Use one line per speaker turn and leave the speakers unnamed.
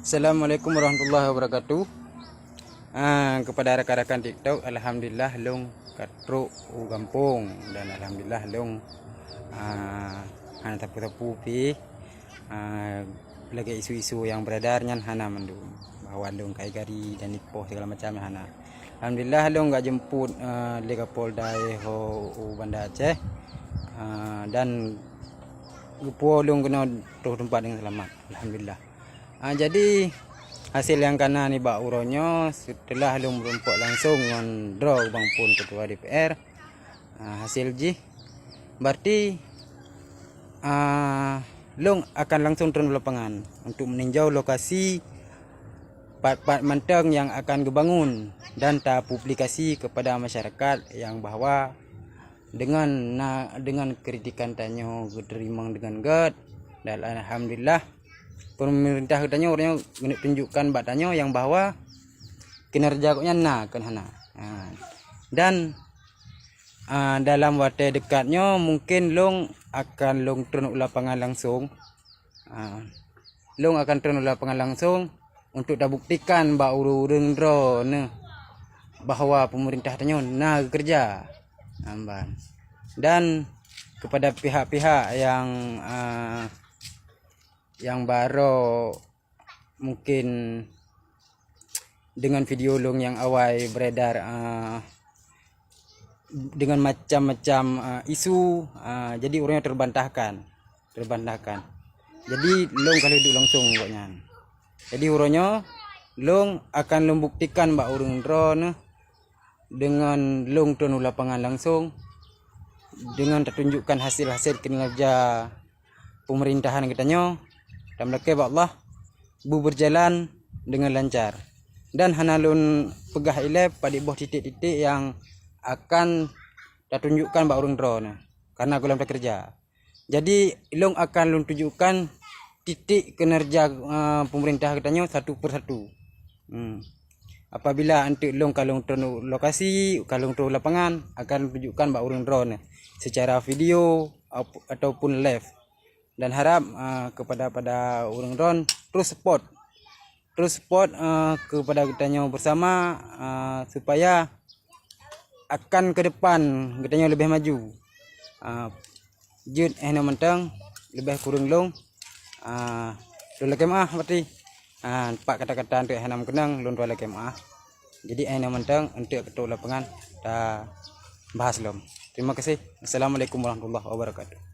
Assalamualaikum warahmatullahi wabarakatuh. Kepada rakan-rakan TikTok, alhamdulillah long katruk gampung dan alhamdulillah long hana tapu-tapu pi lagi isu-isu yang beredarnya hana mendung bahwa long kai gari dan nipoh segala macam hana. Alhamdulillah long gak jemput Liga Polda ho Banda Aceh dan gupo long kena tuh tempat dengan selamat. Alhamdulillah. Jadi hasil yang kena ni bak uronyo setelah long merumpok langsung dengan draw bang pun ketua DPR hasil ji berarti long akan langsung turun lapangan untuk meninjau lokasi part-part menteng yang akan dibangun dan ta publikasi kepada masyarakat yang bahwa dengan kritikan tanyo diterima dengan gad dan alhamdulillah pemerintah katanya orangnya tunjukkan batanya yang bahwa kinerja koknya kan hana. Dan dalam waktu dekatnya mungkin long akan long turun lapangan langsung. Long akan turun lapangan langsung untuk buktikan bahwa urung drone bahwa pemerintah tanya kerja. Dan kepada pihak-pihak yang baru mungkin dengan video long yang awal beredar dengan macam-macam isu, jadi orangnya terbantahkan. Jadi long kalau duduk langsung pokoknya. Jadi orangnya long akan membuktikan bahwa orang drone dengan long turun lapangan langsung dengan tertunjukkan hasil-hasil kinerja pemerintahan katanya. Dan mereka Allah berjalan dengan lancar dan hanalun pegah ilep pada buah titik-titik yang akan ditunjukkan bahwa orang drone karena gulam kerja. Jadi long akan long tunjukkan titik kinerja pemerintah katanya satu persatu. Apabila nanti long kalau turun lokasi, kalau turun lapangan akan tunjukkan bahwa orang drone secara video ataupun live. Dan harap kepada orang drone terus support kepada kitanya bersama supaya akan ke depan kitanya lebih maju. Jut mentang lebih kurang long dulu kemah berarti pak kata-kata untuk henam kenang lon dua kemah. Jadi mentang untuk ketua lapangan dah bahas lom. Terima kasih. Assalamualaikum warahmatullahi wabarakatuh.